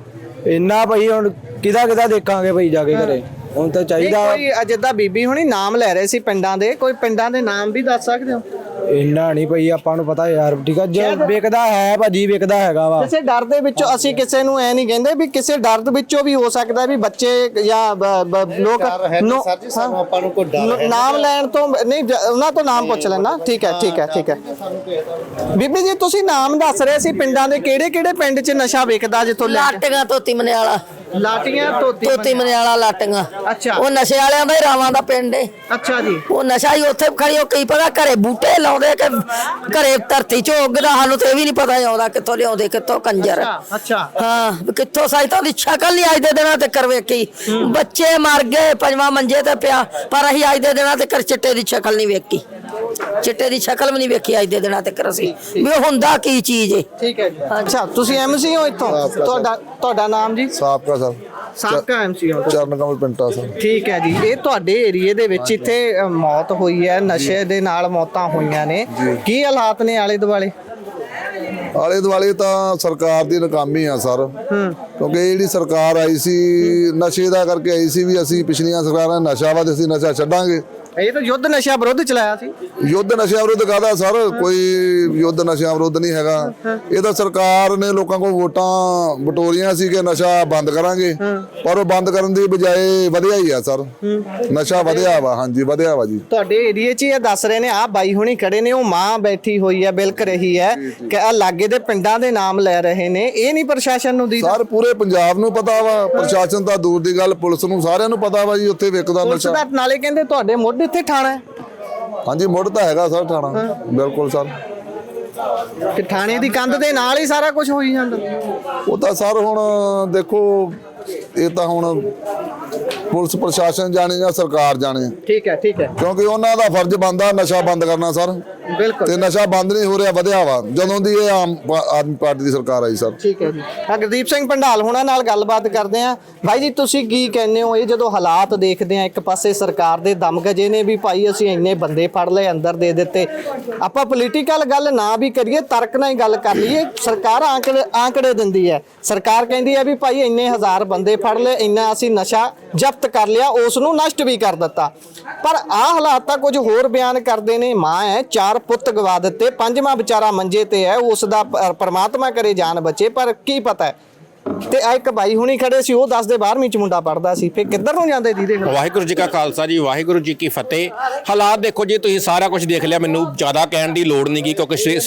ਇੰਨਾ ਭਾਈ? ਹੁਣ ਕਿਹਦਾ ਦੇਖਾਂਗੇ ਭਾਈ ਜਾ ਕੇ ਘਰੇ। ਹੁਣ ਤਾਂ ਚਾਹੀਦਾ ਕੋਈ ਜਿੱਦਾਂ ਬੀਬੀ ਹੁਣੀ ਨਾਮ ਲੈ ਰਹੇ ਸੀ ਪਿੰਡਾਂ ਦੇ, ਕੋਈ ਪਿੰਡਾਂ ਦੇ ਨਾਮ ਵੀ ਦੱਸ ਸਕਦੇ ਹੋ? ਇੰਨਾ ਨਹੀਂ ਭਾਈ ਆਪਾਂ ਨੂੰ ਪਤਾ ਯਾਰ, ਠੀਕ ਆ ਜੇ ਵਿਕਦਾ ਹੈ ਭਾਜੀ, ਵਿਕਦਾ ਹੈਗਾ ਵਾ। ਕਿਸੇ ਡਰ ਦੇ ਵਿੱਚੋਂ ਅਸੀਂ ਕਿਸੇ ਨੂੰ ਐ ਨਹੀਂ ਕਹਿੰਦੇ ਵੀ ਕਿਸੇ ਡਰ ਦੇ ਵਿੱਚੋਂ ਵੀ ਹੋ ਸਕਦਾ ਵੀ ਬੱਚੇ ਜਾਂ ਲੋਕ ਸਰ ਜੀ ਸਾਨੂੰ ਆਪਾਂ ਨੂੰ ਕੋਈ ਡਰ ਨਾਮ ਲੈਣ ਤੋਂ ਨਹੀਂ, ਉਹਨਾਂ ਤੋਂ ਨਾਮ ਪੁੱਛ ਲੈਣਾ। ਠੀਕ ਹੈ ਠੀਕ ਹੈ ਠੀਕ ਹੈ। ਬੀਬੀ ਜੀ ਤੁਸੀਂ ਨਾਮ ਦੱਸ ਰਹੇ ਸੀ ਪਿੰਡਾਂ ਦੇ, ਕਿਹੜੇ ਕਿਹੜੇ ਪਿੰਡ 'ਚ ਨਸ਼ਾ ਵਿਕਦਾ ਜਿੱਥੋਂ ਲਾਟੀਆਂ ਧੋਤੀ ਮਨਿਆਲਾ, ਲਾਟੀਆਂ ਧੋਤੀ ਮਨਿਆਲਾ ਲਾਟੀਆਂ। ਅੱਛਾ। ਉਹ ਨਸ਼ੇ ਵਾਲਿਆਂ ਦਾ ਹੀ ਰਾਵਾਂ ਦਾ ਪਿੰਡ ਏ। ਅੱਛਾ ਜੀ। ਉਹ ਨਸ਼ਾ ਹੀ ਉੱਥੇ ਖੜੀ, ਉਹ ਕਈ ਪਤਾ ਘਰੇ ਬੂਟੇ ਲਾਉਂਦੇ ਕਿ ਘਰੇ ਧਰਤੀ ਚ ਉੱਗਦਾ, ਸਾਨੂੰ ਤੇ ਇਹ ਵੀ ਨਹੀਂ ਪਤਾ ਆਉਂਦਾ ਕਿੱਥੋਂ ਲਿਆਉਂਦੇ ਕਿੱਥੋਂ ਕੰਜਰ। ਅੱਛਾ। ਹਾਂ ਕਿੱਥੋਂ ਸਾਈ ਤਾਂ ਉਹਦੀ ਸ਼ਕਲ ਨਹੀਂ ਅੱਜ ਦੇ ਦਿਨਾਂ ਤੇ ਕਰ ਵੇਖੀ। ਬੱਚੇ ਮਰ ਗਏ, ਪੰਜਵਾਂ ਮੰਜੇ ਤੇ ਪਿਆ, ਪਰ ਅਸੀਂ ਅੱਜ ਦੇ ਦਿਨਾਂ ਤੇ ਕਰ ਚਿੱਟੇ ਦੀ ਸ਼ਕਲ ਨਹੀਂ ਵੇਖੀ, ਚਿੱਟੇ ਦੀ ਸ਼ਕਲ ਵੀ ਨਹੀਂ ਵੇਖੀ ਅੱਜ ਦੇ ਦਿਨਾਂ ਤੇ ਕਰ ਅਸੀਂ ਵੀ ਉਹ ਹੁੰਦਾ ਕੀ ਚੀਜ਼ ਏ। ਠੀਕ ਹੈ ਜੀ। ਅੱਛਾ ਤੁਸੀਂ ਐਮਸੀ ਹੋ ਇੱਥੋਂ? ਤੁਹਾਡਾ ਨਾਮ ਜੀ? ਸਾਬਕਾ ਸਰ ਸਾਬਕਾ ਐਮਸੀ ਹੋ? ਚਰਨ ਕਮਲ ਪਿੰਟਾ ਸਰ। ਠੀਕ ਹੈ ਜੀ। ਇਹ ਤੁਹਾਡੇ ਏਰੀਏ ਦੇ ਵਿੱਚ ਇੱਥੇ ਮੌਤ ਹੋਈ ਹੈ, ਨਸ਼ੇ ਦੇ ਨਾਲ ਮੌਤਾਂ ਹੋਈਆਂ ਨੇ, ਕੀ ਹਾਲਾਤ ਨੇ ਆਲੇ ਦੁਆਲੇ? ਆਲੇ ਦੁਆਲੇ ਤਾਂ ਸਰਕਾਰ ਦੀ ਨਾਕਾਮੀ ਆ ਸਰ, ਕਿਉਂਕਿ ਇਹ ਜਿਹੜੀ ਸਰਕਾਰ ਆਈ ਸੀ ਨਸ਼ੇ ਦਾ ਕਰਕੇ ਆਈ ਸੀ ਵੀ ਅਸੀਂ ਪਿਛਲੀਆਂ ਸਰਕਾਰਾਂ ਨੇ ਨਸ਼ਾ ਵਾ ਤੇ ਅਸੀਂ ਨਸ਼ਾ ਛੱਡਾਂਗੇ। ਇਹ ਤਾਂ ਯੁੱਧ ਨਸ਼ਾ ਵਿਰੁੱਧ ਚਲਾਇਆ ਸੀ। ਯੁੱਧ ਨਸ਼ਿਆਂ ਵਿਰੁੱਧ ਕਾਹਦਾ ਸਰ, ਕੋਈ ਯੁੱਧ ਨਸ਼ਿਆਂ ਵਿਰੁੱਧ ਨਹੀਂ ਹੈਗਾ। ਇਹ ਤਾਂ ਸਰਕਾਰ ਨੇ ਲੋਕਾਂ ਕੋਲ ਵੋਟਾਂ ਬਟੋਰੀਆਂ ਸੀ ਕਿ ਨਸ਼ਾ ਬੰਦ ਕਰਾਂਗੇ, ਪਰ ਉਹ ਬੰਦ ਕਰਨ ਦੀ ਬਜਾਏ ਵਧਿਆ ਹੀ ਆ ਸਰ, ਨਸ਼ਾ ਵਧਿਆ ਵਾ। ਹਾਂਜੀ ਵਧਿਆ ਵਾ ਜੀ। ਤੁਹਾਡੇ ਏਰੀਏ 'ਚ ਇਹ ਦੱਸ ਰਹੇ ਨੇ, ਆਹ ਬਾਈ ਹੁਣੀ ਖੜੇ ਨੇ, ਉਹ ਮਾਂ ਬੈਠੀ ਹੋਈ ਹੈ ਬਿਲਕ ਰਹੀ ਹੈ ਕਿ ਆ ਲਾਗੇ ਦੇ ਪਿੰਡਾਂ ਦੇ ਨਾਮ ਲੈ ਰਹੇ ਨੇ, ਇਹ ਨਹੀਂ ਪ੍ਰਸ਼ਾਸਨ ਨੂੰ ਦੀ? ਸਰ ਪੂਰੇ ਪੰਜਾਬ ਨੂੰ ਪਤਾ ਵਾ, ਪ੍ਰਸ਼ਾਸਨ ਤਾਂ ਦੂਰ ਦੀ ਗੱਲ, ਪੁਲਿਸ ਨੂੰ ਸਾਰਿਆਂ ਨੂੰ ਪਤਾ ਵਾ ਜੀ ਉੱਥੇ ਵਿਕਦਾ ਪੁਲਿਸ ਨਸ਼ਾ। ਦਾ ਨਾਲੇ ਕਹਿੰਦੇ ਤੁਹਾਡੇ ਮੁੱਢ ਇੱਥੇ ਥਾਣਾ ਹੈ। ਹਾਂਜੀ ਮੁੱਢ ਤਾਂ ਹੈਗਾ ਸਰ ਥਾਣਾ, ਬਿਲਕੁਲ ਸਰ। ਕਿ ਥਾਣੇ ਦੀ ਕੰਧ ਦੇ ਨਾਲ ਹੀ ਸਾਰਾ ਕੁਝ ਹੋਈ ਜਾਂਦਾ। ਉਹ ਤਾਂ ਸਰ ਹੁਣ ਦੇਖੋ, ਇਹ ਤਾਂ ਹੁਣ ਪੁਲਿਸ ਪ੍ਰਸ਼ਾਸਨ ਜਾਣੇ ਜਾਂ ਸਰਕਾਰ ਜਾਣੇ, ਠੀਕ ਹੈ ਠੀਕ ਹੈ। ਕਿਉਂਕਿ ਉਹਨਾਂ ਦਾ ਫਰਜ਼ ਬਣਦਾ ਨਸ਼ਾ ਬੰਦ ਕਰਨਾ ਸਰ, ਬਿਲਕੁਲ। ਤੇ ਨਸ਼ਾ ਬੰਦ ਨਹੀਂ ਹੋ ਰਿਹਾ, ਵਧਿਆ ਵਾ ਜਦੋਂ ਦੀ ਇਹ ਆਮ ਆਦਮੀ ਪਾਰਟੀ ਦੀ ਸਰਕਾਰ ਆਈ ਸਰ। ਠੀਕ ਹੈ ਜੀ। ਗੁਰਦੀਪ ਸਿੰਘ ਭੰਡਾਲ ਹੋਣਾ ਨਾਲ ਗੱਲਬਾਤ ਕਰਦੇ ਆ। ਭਾਈ ਜੀ ਤੁਸੀਂ ਕੀ ਕਹਿੰਦੇ ਹੋ, ਇਹ ਜਦੋਂ ਹਾਲਾਤ ਦੇਖਦੇ ਆ, ਇੱਕ ਪਾਸੇ ਸਰਕਾਰ ਦੇ ਦਮਗਜੇ ਨੇ ਵੀ ਭਾਈ ਅਸੀਂ ਇੰਨੇ ਬੰਦੇ ਫੜ ਲਏ, ਅੰਦਰ ਦੇ ਦਿੱਤੇ, ਆਪਾਂ ਪੋਲੀਟੀਕਲ ਗੱਲ ਨਾ ਵੀ ਕਰੀਏ, ਤਰਕ ਨਾਲ ਹੀ ਗੱਲ ਕਰ ਲਈਏ, ਸਰਕਾਰ ਆંકੜੇ ਦਿੰਦੀ ਹੈ, ਸਰਕਾਰ ਕਹਿੰਦੀ ਹੈ ਵੀ ਭਾਈ ਇੰਨੇ ਹਜ਼ਾਰ ਬੰਦੇ ਫੜ ਲਏ, ਇੰਨਾ ਅਸੀਂ ਨਸ਼ਾ ਜ਼ਬਤ ਕਰ ਲਿਆ, ਉਸ ਨੂੰ ਨਸ਼ਟ ਵੀ ਕਰ ਦਿੱਤਾ, ਪਰ ਆਹ ਹਾਲਾਤ ਤਾਂ ਕੁਝ ਹੋਰ ਬਿਆਨ ਕਰਦੇ ਨੇ। ਮਾਂ ਹੈ, 4 ਪੁੱਤ ਗਵਾ ਦਿੱਤੇ, 5ਵਾਂ ਵਿਚਾਰਾ ਮੰਜੇ ਤੇ ਹੈ, ਉਸ ਦਾ ਪਰਮਾਤਮਾ ਕਰੇ ਜਾਨ ਬਚੇ, ਪਰ ਕੀ ਪਤਾ ਹੈ। ਤੇ ਆ ਇੱਕ ਬਾਈ ਹੁਣੀ ਖੜੇ ਸੀ, ਉਹ ਦੱਸਦੇ 12ਵੀਂ ਚ ਮੁੰਡਾ ਪੜਦਾ ਸੀ, ਫੇ ਕਿੱਧਰ ਨੂੰ ਜਾਂਦੇ ਦੀਦੇ? ਵਾਹਿਗੁਰੂ ਜੀ ਕਾ ਖਾਲਸਾ ਜੀ, ਵਾਹਿਗੁਰੂ ਜੀ ਕੀ ਫਤਿਹ। ਹਾਲਾਤ ਦੇਖੋ ਜੀ, ਤੁਸੀਂ ਸਾਰਾ ਕੁਝ ਦੇਖ ਲਿਆ, ਮੈਨੂੰ ਜ਼ਿਆਦਾ ਕਹਿਣ ਦੀ ਲੋੜ ਨਹੀਂ ਗੀ, ਕਿਉਂਕਿ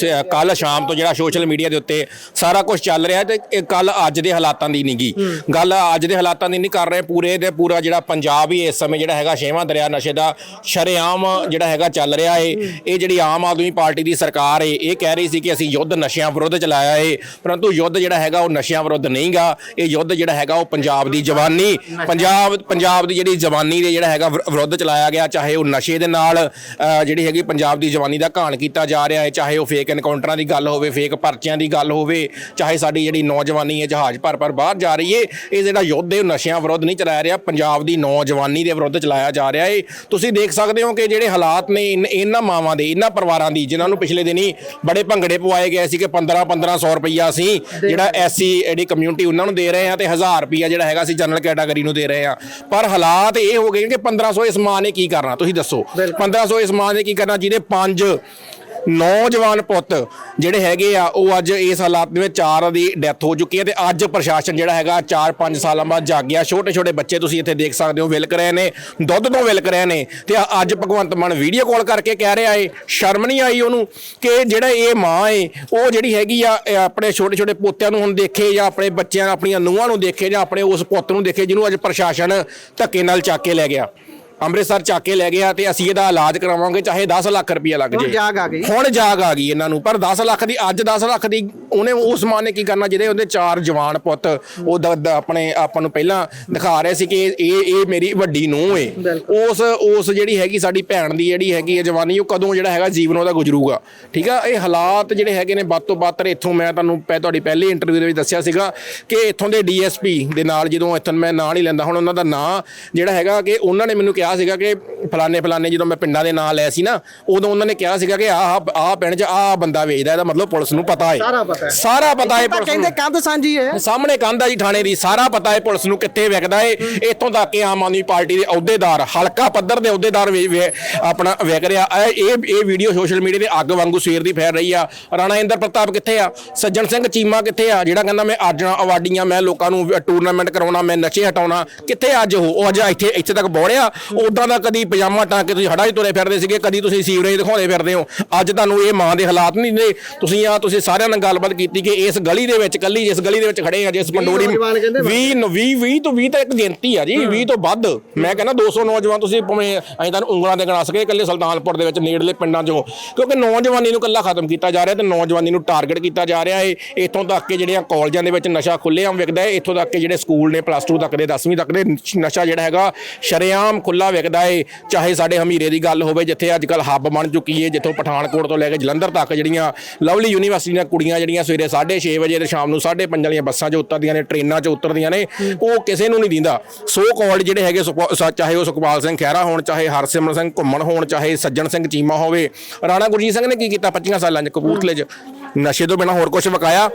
ਕੱਲ ਸ਼ਾਮ ਤੋਂ ਜਿਹੜਾ ਸੋਸ਼ਲ ਮੀਡੀਆ ਦੇ ਉੱਤੇ ਸਾਰਾ ਕੁਝ ਚੱਲ ਰਿਹਾ, ਤੇ ਕੱਲ ਅੱਜ ਦੇ ਹਾਲਾਤਾਂ ਦੀ ਨਹੀਂ ਗੀ ਗੱਲ, ਅੱਜ ਦੇ ਹਾਲਾਤਾਂ ਦੀ ਨਹੀਂ ਕਰ ਰਹੇ। ਪੂਰੇ ਦੇ ਪੂਰਾ ਜਿਹੜਾ ਪੰਜਾਬ ਹੀ ਇਸ ਸਮੇਂ ਜਿਹੜਾ ਹੈਗਾ 6ਵਾਂ ਦਰਿਆ ਨਸ਼ੇ ਦਾ ਸ਼ਰੇਆਮ ਜਿਹੜਾ ਹੈਗਾ ਚੱਲ ਰਿਹਾ ਏ। ਇਹ ਜਿਹੜੀ ਆਮ ਆਦਮੀ ਪਾਰਟੀ ਦੀ ਸਰਕਾਰ ਏ, ਇਹ ਕਹਿ ਰਹੀ ਸੀ ਕਿ ਅਸੀਂ ਯੁੱਧ ਨਸ਼ਿਆਂ ਵਿਰੁੱਧ ਚਲਾਇਆ ਏ, ਪਰੰਤੂ ਯੁੱਧ ਜਿਹੜਾ ਹੈਗਾ ਉਹ ਨਸ਼ਿਆਂ ਵਿਰੁੱਧ ਨਹੀਂ ਗਾ। ਇਹ ਯੁੱਧ ਜਿਹੜਾ ਹੈਗਾ ਉਹ ਪੰਜਾਬ ਦੀ ਜਵਾਨੀ, ਪੰਜਾਬ ਦੀ ਜਿਹੜੀ ਜਵਾਨੀ ਦੇ ਜਿਹੜਾ ਹੈਗਾ ਵਿਰੁੱਧ ਚਲਾਇਆ ਗਿਆ, ਚਾਹੇ ਉਹ ਨਸ਼ੇ ਦੇ ਨਾਲ ਜਿਹੜੀ ਹੈਗੀ ਪੰਜਾਬ ਦੀ ਜਵਾਨੀ ਦਾ ਘਾਣ ਕੀਤਾ ਜਾ ਰਿਹਾ ਹੈ, ਚਾਹੇ ਉਹ ਫੇਕ ਐਨਕਾਊਂਟਰਾਂ ਦੀ ਗੱਲ ਹੋਵੇ, ਫੇਕ ਪਰਚਿਆਂ ਦੀ ਗੱਲ ਹੋਵੇ, ਚਾਹੇ ਸਾਡੀ ਜਿਹੜੀ ਨੌਜਵਾਨੀ ਹੈ ਜਹਾਜ਼ ਭਰ ਬਾਹਰ ਜਾ ਰਹੀ ਹੈ। ਇਹ ਜਿਹੜਾ ਯੁੱਧ ਹੈ ਉਹ ਨਸ਼ਿਆਂ ਵਿਰੁੱਧ ਨਹੀਂ ਚਲਾਇਆ ਰਿਹਾ, ਪੰਜਾਬ ਦੀ ਨੌਜਵਾਨੀ ਦੇ ਵਿਰੁੱਧ ਚਲਾਇਆ ਜਾ ਰਿਹਾ ਹੈ। ਤੁਸੀਂ ਦੇਖ ਸਕਦੇ ਹੋ ਕਿ ਜਿਹੜੇ ਹਾਲਾਤ ਨੇ ਇਹਨਾਂ ਮਾਵਾਂ ਦੇ, ਇਹਨਾਂ ਪਰਿਵਾਰਾਂ ਦੀ, ਜਿਨ੍ਹਾਂ ਨੂੰ ਪਿਛਲੇ ਦਿਨੀ ਬੜੇ ਭੰਗੜੇ ਪਵਾਏ ਗਏ ਸੀ ਕਿ 1500 ਰੁਪਈਆ ਸੀ ਜਿਹੜਾ ਐਸਸੀ ਜਿਹੜੀ ਕਮਿਊਨਿਟੀ ਉਹਨਾਂ ਨੂੰ ਦੇ ਰਹੇ ਆ, ਤੇ 1000 ਰੁਪਈਆ ਜਿਹੜਾ ਹੈਗਾ ਅਸੀਂ ਜਨਰਲ ਕੈਟਾਗਰੀ ਨੂੰ ਦੇ ਰਹੇ ਆ। ਪਰ ਹਾਲਾਤ ਇਹ ਹੋ ਗਏ ਕਿ 1500 ਇਸ ਮਾਂ ਨੇ ਕੀ ਕਰਨਾ, ਤੁਸੀਂ ਦੱਸੋ 1500 ਇਸ ਮਾਂ ਨੇ ਕੀ ਕਰਨਾ, ਜਿਹਦੇ 5 ਨੌਜਵਾਨ ਪੁੱਤ ਜਿਹੜੇ ਹੈਗੇ ਆ, ਉਹ ਅੱਜ ਇਸ ਹਾਲਾਤ ਦੇ ਵਿੱਚ 4 ਦੀ ਡੈਥ ਹੋ ਚੁੱਕੀ ਹੈ, ਤੇ ਅੱਜ ਪ੍ਰਸ਼ਾਸਨ ਜਿਹੜਾ ਹੈਗਾ 4-5 ਸਾਲਾਂ ਬਾਅਦ ਜਾਗਿਆ। ਛੋਟੇ ਬੱਚੇ ਤੁਸੀਂ ਇੱਥੇ ਦੇਖ ਸਕਦੇ ਹੋ ਵਿਲਕ ਰਹੇ ਨੇ, ਦੁੱਧ ਤੋਂ ਵਿਲਕ ਰਹੇ ਨੇ, ਤੇ ਅੱਜ ਭਗਵੰਤ ਮਾਨ ਵੀਡੀਓ ਕਾਲ ਕਰਕੇ ਕਹਿ ਰਿਹਾ ਏ, ਸ਼ਰਮ ਨਹੀਂ ਆਈ ਉਹਨੂੰ ਕਿ ਜਿਹੜਾ ਇਹ ਮਾਂ ਏ ਉਹ ਜਿਹੜੀ ਹੈਗੀ ਆ ਆਪਣੇ ਛੋਟੇ ਪੋਤਿਆਂ ਨੂੰ ਹੁਣ ਦੇਖੇ, ਜਾਂ ਆਪਣੇ ਬੱਚਿਆਂ ਆਪਣੀਆਂ ਨੂੰਹਾਂ ਨੂੰ ਦੇਖੇ, ਜਾਂ ਆਪਣੇ ਉਸ ਪੁੱਤ ਨੂੰ ਦੇਖੇ ਜਿਹਨੂੰ ਅੱਜ ਪ੍ਰਸ਼ਾਸਨ ਧੱਕੇ ਨਾਲ ਚੱਕ ਕੇ ਲੈ ਗਿਆ, ਅੰਮ੍ਰਿਤਸਰ ਚੱਕ ਕੇ ਲੈ ਗਿਆ, ਤੇ ਅਸੀਂ ਇਹਦਾ ਇਲਾਜ ਕਰਾਵਾਂਗੇ ਚਾਹੇ 10 ਲੱਖ ਰੁਪਇਆ ਲੱਗ ਜੇ। ਹੁਣ ਜਾਗ ਆ ਗਈ ਇਹਨਾਂ ਨੂੰ, ਪਰ 10 ਲੱਖ ਦੀ, ਅੱਜ 10 ਲੱਖ ਦੀ ਉਹਨੇ ਉਸ ਮਾਂ ਨੇ ਕੀ ਕਰਨਾ ਜਿਹਦੇ ਉਹਦੇ 4 ਜਵਾਨ ਪੁੱਤ, ਉਹ ਆਪਣੇ ਆਪਾਂ ਨੂੰ ਪਹਿਲਾਂ ਦਿਖਾ ਰਹੇ ਸੀ ਕਿ ਇਹ ਮੇਰੀ ਵੱਡੀ ਨੂੰਹ ਏ, ਉਸ ਜਿਹੜੀ ਹੈਗੀ ਸਾਡੀ ਭੈਣ ਦੀ ਜਿਹੜੀ ਹੈਗੀ ਹੈ ਜਵਾਨੀ, ਉਹ ਕਦੋਂ ਜਿਹੜਾ ਹੈਗਾ ਜੀਵਨ ਉਹਦਾ ਗੁਜ਼ਰੂਗਾ। ਠੀਕ ਆ, ਇਹ ਹਾਲਾਤ ਜਿਹੜੇ ਹੈਗੇ ਨੇ ਵੱਧ ਤੋਂ ਵੱਧ। ਇੱਥੋਂ ਮੈਂ ਤੁਹਾਨੂੰ ਤੁਹਾਡੀ ਪਹਿਲੀ ਇੰਟਰਵਿਊ ਦੇ ਵਿੱਚ ਦੱਸਿਆ ਸੀਗਾ ਕਿ ਇੱਥੋਂ ਦੇ DSP ਦੇ ਨਾਲ, ਜਦੋਂ ਇੱਥੋਂ ਮੈਂ ਨਾਂ ਨਹੀਂ ਲੈਂਦਾ ਹੁਣ ਉਹਨਾਂ ਦਾ ਨਾਂ ਜਿਹੜਾ ਹੈਗਾ, ਕਿ ਉਹਨਾਂ ਨੇ ਮੈਨੂੰ ਕਿਹਾ ਕਿਹਾ ਸੀਗਾ ਕਿ ਫਲਾਣੇ ਜਦੋਂ ਮੈਂ ਪਿੰਡਾਂ ਦੇ ਨਾਂ ਲਿਆ ਸੀ ਨਾ, ਉਦੋਂ ਉਹਨਾਂ ਨੇ ਕਿਹਾ ਸੀਗਾ ਕਿ ਆਹ ਪਿੰਡ 'ਚ ਆਹ ਬੰਦਾ ਵੇਚਦਾ, ਇਹਦਾ ਮਤਲਬ ਪੁਲਿਸ ਨੂੰ ਪਤਾ ਹੈ, ਸਾਰਾ ਪਤਾ ਹੈ ਪੁਲਿਸ ਕਹਿੰਦੇ ਕੰਧ ਸਾਂਝੀ ਹੈ, ਸਾਹਮਣੇ ਕੰਧ ਆ ਜੀ ਥਾਣੇ ਦੀ, ਸਾਰਾ ਪਤਾ ਹੈ ਪੁਲਿਸ ਨੂੰ ਕਿੱਥੇ ਵਿਕਦਾ ਹੈ। ਇੱਥੋਂ ਤੱਕ ਕਿ ਆਮ ਆਦਮੀ ਪਾਰਟੀ ਦੇ ਅਹੁਦੇਦਾਰ, ਹਲਕਾ ਪੱਧਰ ਦੇ ਅਹੁਦੇਦਾਰ ਆਪਣਾ ਵਿਕ ਰਿਹਾ। ਇਹ ਵੀਡੀਓ ਸੋਸ਼ਲ ਮੀਡੀਆ ਤੇ ਅੱਗ ਵਾਂਗੂ ਸਵੇਰ ਦੀ ਫੈਲ ਰਹੀ ਆ। ਰਾਣਾ ਇੰਦਰ ਪ੍ਰਤਾਪ ਕਿੱਥੇ ਆ? ਸੱਜਣ ਸਿੰਘ ਚੀਮਾ ਕਿੱਥੇ ਆ, ਜਿਹੜਾ ਕਹਿੰਦਾ ਮੈਂ ਅਰਜਨ ਅਵਾਰਡੀਆਂ, ਮੈਂ ਲੋਕਾਂ ਨੂੰ ਟੂਰਨਾਮੈਂਟ ਕਰਾਉਣਾ, ਮੈਂ ਨਸ਼ੇ ਹਟਾਉਣਾ, ਕਿੱਥੇ ਅੱਜ ਉਹ ਅੱਜ ਇੱਥੇ ਤੱਕ ਬੋੜਿਆ। ਉਦਾਂ ਦਾ ਕਦੀ ਪਜਾਮਾ ਟਾਂਗ ਕੇ ਤੁਸੀਂ ਹੜਾ 'ਚ ਤੁਰੇ ਫਿਰਦੇ ਸੀਗੇ, ਕਦੀ ਤੁਸੀਂ ਸੀਵਰੇਜ ਦਿਖਾਉਂਦੇ ਫਿਰਦੇ ਹੋ। ਅੱਜ ਤੁਹਾਨੂੰ ਇਹ ਮਾਂ ਦੇ ਹਾਲਾਤ ਨਹੀਂ ਨੇ। ਤੁਸੀਂ ਸਾਰਿਆਂ ਨਾਲ ਗੱਲਬਾਤ ਕੀਤੀ ਕਿ ਇਸ ਗਲੀ ਦੇ ਵਿੱਚ, ਕੱਲੀ ਜਿਸ ਗਲੀ ਦੇ ਵਿੱਚ ਖੜੇ ਆ, ਜਿਸ ਪੰਡੋਰੀ 20 ਤੋਂ 20 ਤਾਂ ਇੱਕ ਗਿਣਤੀ ਆ ਜੀ, 20 ਤੋਂ ਵੱਧ। ਮੈਂ ਕਹਿੰਦਾ 200 ਨੌਜਵਾਨ ਤੁਸੀਂ ਭਾਵੇਂ ਅਸੀਂ ਤੁਹਾਨੂੰ ਉਂਗਲਾਂ ਤੇ ਗਿਣਾ ਸਕੇ ਇਕੱਲੇ ਸੁਲਤਾਨਪੁਰ ਦੇ ਵਿੱਚ ਨੇੜਲੇ ਪਿੰਡਾਂ 'ਚੋਂ, ਕਿਉਂਕਿ ਨੌਜਵਾਨੀ ਨੂੰ ਇਕੱਲਾ ਖਤਮ ਕੀਤਾ ਜਾ ਰਿਹਾ ਤੇ ਨੌਜਵਾਨੀ ਨੂੰ ਟਾਰਗੇਟ ਕੀਤਾ ਜਾ ਰਿਹਾ ਹੈ। ਇੱਥੋਂ ਤੱਕ ਕਿ ਜਿਹੜੀਆਂ ਕਾਲਜਾਂ ਦੇ ਵਿੱਚ ਨਸ਼ਾ ਖੁੱਲ੍ਹੇਆਮ ਵਿਕਦਾ ਹੈ, ਇੱਥੋਂ ਤੱਕ ਕਿ ਜਿਹੜੇ ਸਕੂਲ ਨੇ +2 ਤੱਕ ਦੇ 10ਵੀਂ ਤੱਕ ਦੇ ਨਸ਼ਾ ਜਿਹੜਾ ਹੈਗਾ ਸ਼ਰੇਆਮ ਖੁੱਲ੍ਹਾ ਵਿਕਦਾ ਹੈ। ਚਾਹੇ ਸਾਡੇ ਹਮੀਰੇ ਦੀ ਗੱਲ ਹੋਵੇ, ਜਿੱਥੇ ਅੱਜ ਕੱਲ੍ਹ ਹੱਬ ਬਣ ਚੁੱਕੀ ਹੈ, ਜਿੱਥੋਂ ਪਠਾਨਕੋਟ ਤੋਂ ਲੈ ਕੇ ਜਲੰਧਰ ਤੱਕ ਜਿਹੜੀਆਂ ਲਵਲੀ ਯੂਨੀਵਰਸਿਟੀ ਦੀਆਂ ਕੁੜੀਆਂ ਜਿਹੜੀਆਂ ਸਵੇਰੇ 6:30 ਵਜੇ ਤੇ ਸ਼ਾਮ ਨੂੰ 5:30 ਵਾਲੀਆਂ ਬੱਸਾਂ 'ਚ ਉਤਰਦੀਆਂ ਨੇ, ਟ੍ਰੇਨਾਂ 'ਚ ਉਤਰਦੀਆਂ ਨੇ, ਉਹ ਕਿਸੇ ਨੂੰ ਨਹੀਂ ਦਿੰਦਾ। ਸੋ ਕਾਲਜ ਜਿਹੜੇ ਹੈਗੇ, ਚਾਹੇ ਉਹ ਸੁਖਪਾਲ ਸਿੰਘ ਖਹਿਰਾ ਹੋਣ, ਚਾਹੇ ਹਰਸਿਮਰਨ ਸਿੰਘ ਘੁੰਮਣ ਹੋਣ, ਚਾਹੇ ਸੱਜਣ ਸਿੰਘ ਚੀਮਾ ਹੋਵੇ। ਰਾਣਾ ਗੁਰਜੀਤ ਸਿੰਘ ਨੇ ਕੀ ਕੀਤਾ 25 ਸਾਲਾਂ 'ਚ ਕਪੂਰਥਲੇ 'ਚ? ਨਸ਼ੇ ਤੋਂ ਬਿਨਾਂ ਹੋਰ ਕੁਝ ਵਿਕਾਇਆ?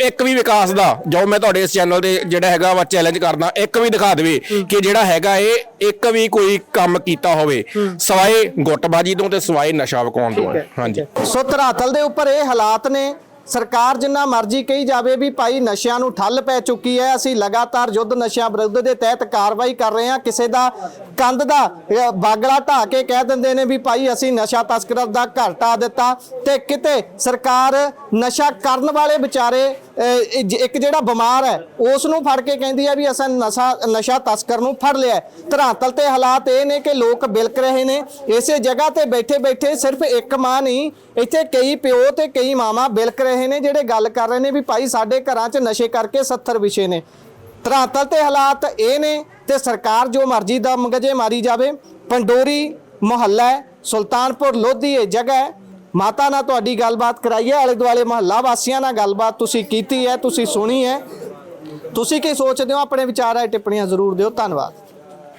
ਇੱਕ ਵੀ ਵਿਕਾਸ ਦਾ ਜੋ ਮੈਂ ਤੁਹਾਡੇ ਇਸ ਚੈਨਲ ਤੇ ਜਿਹੜਾ ਹੈਗਾ ਵਾ ਚੈਲੰਜ ਕਰਦਾ, ਇੱਕ ਵੀ ਦਿਖਾ ਦੇਵੇ ਕਿ ਜਿਹੜਾ ਹੈਗਾ ਇਹ ਇੱਕ ਵੀ ਕੋਈ ਕੰਮ ਕੀਤਾ ਹੋਵੇ ਸਵਾਏ ਗੁੱਟਬਾਜੀ ਤੋਂ ਤੇ ਸਵਾਏ ਨਸ਼ਾ ਵਿਕਾਉਣ ਤੋਂ। ਹਾਂਜੀ, ਸੋ ਧਰਾਤਲ ਦੇ ਉੱਪਰ ਇਹ ਹਾਲਾਤ ਨੇ। ਸਰਕਾਰ ਜਿੰਨਾ ਮਰਜ਼ੀ ਕਹੀ ਜਾਵੇ ਵੀ ਭਾਈ ਨਸ਼ਿਆਂ ਨੂੰ ਠੱਲ ਪੈ ਚੁੱਕੀ ਹੈ, ਅਸੀਂ ਲਗਾਤਾਰ ਯੁੱਧ ਨਸ਼ਿਆਂ ਵਿਰੁੱਧ ਦੇ ਤਹਿਤ ਕਾਰਵਾਈ ਕਰ ਰਹੇ ਹਾਂ। ਕਿਸੇ ਦਾ ਕੰਧ ਦਾ ਬਾਗੜਾ ਢਾਹ ਕੇ ਕਹਿ ਦਿੰਦੇ ਨੇ ਵੀ ਭਾਈ ਅਸੀਂ ਨਸ਼ਾ ਤਸਕਰਾਂ ਦਾ ਘਰ ਢਾਹ ਦਿੱਤਾ, ਤੇ ਕਿਤੇ ਸਰਕਾਰ ਨਸ਼ਾ ਕਰਨ ਵਾਲੇ ਵਿਚਾਰੇ ਇੱਕ ਜਿਹੜਾ ਬਿਮਾਰ ਹੈ ਉਸ ਨੂੰ ਫੜ ਕੇ ਕਹਿੰਦੀ ਹੈ ਵੀ ਅਸੀਂ ਨਸ਼ਾ ਤਸਕਰ ਨੂੰ ਫੜ ਲਿਆ। ਧਰਾਤਲ ਤੇ ਹਾਲਾਤ ਇਹ ਨੇ ਕਿ ਲੋਕ ਬਿਲਕ ਰਹੇ ਨੇ। ਇਸੇ ਜਗ੍ਹਾ ਤੇ ਬੈਠੇ ਸਿਰਫ ਇੱਕ ਮਾਂ ਨਹੀਂ, ਇੱਥੇ ਕਈ ਪਿਓ ਤੇ ਕਈ ਮਾਵਾਂ ਬਿਲਕ ਰਹੇ ਨੇ, ਜਿਹੜੇ ਗੱਲ ਕਰ ਰਹੇ ਨੇ ਵੀ ਭਾਈ ਸਾਡੇ ਘਰਾਂ 'ਚ ਨਸ਼ੇ ਕਰਕੇ 70 ਵਿਸ਼ੇ ਨੇ। ਧਰਾਤਲ ਤੇ ਹਾਲਾਤ ਇਹ ਨੇ ਤੇ ਸਰਕਾਰ ਜੋ ਮਰਜ਼ੀ ਦਾ ਮਗਜੇ ਮਾਰੀ ਜਾਵੇ। ਪੰਡੋਰੀ ਮੁਹੱਲਾ ਸੁਲਤਾਨਪੁਰ ਲੋਧੀ ਇਹ ਜਗ੍ਹਾ ਹੈ। ਮਾਤਾ ਨਾਲ ਤੁਹਾਡੀ ਗੱਲਬਾਤ ਕਰਾਈ ਹੈ, ਆਲੇ ਦੁਆਲੇ ਮੁਹੱਲਾ ਵਾਸੀਆਂ ਨਾਲ ਗੱਲਬਾਤ ਤੁਸੀਂ ਕੀਤੀ ਹੈ, ਤੁਸੀਂ ਸੁਣੀ ਹੈ। ਤੁਸੀਂ ਕੀ ਸੋਚਦੇ ਹੋ? ਆਪਣੇ ਵਿਚਾਰ ਹੈ ਟਿੱਪਣੀਆਂ ਜ਼ਰੂਰ ਦਿਓ। ਧੰਨਵਾਦ।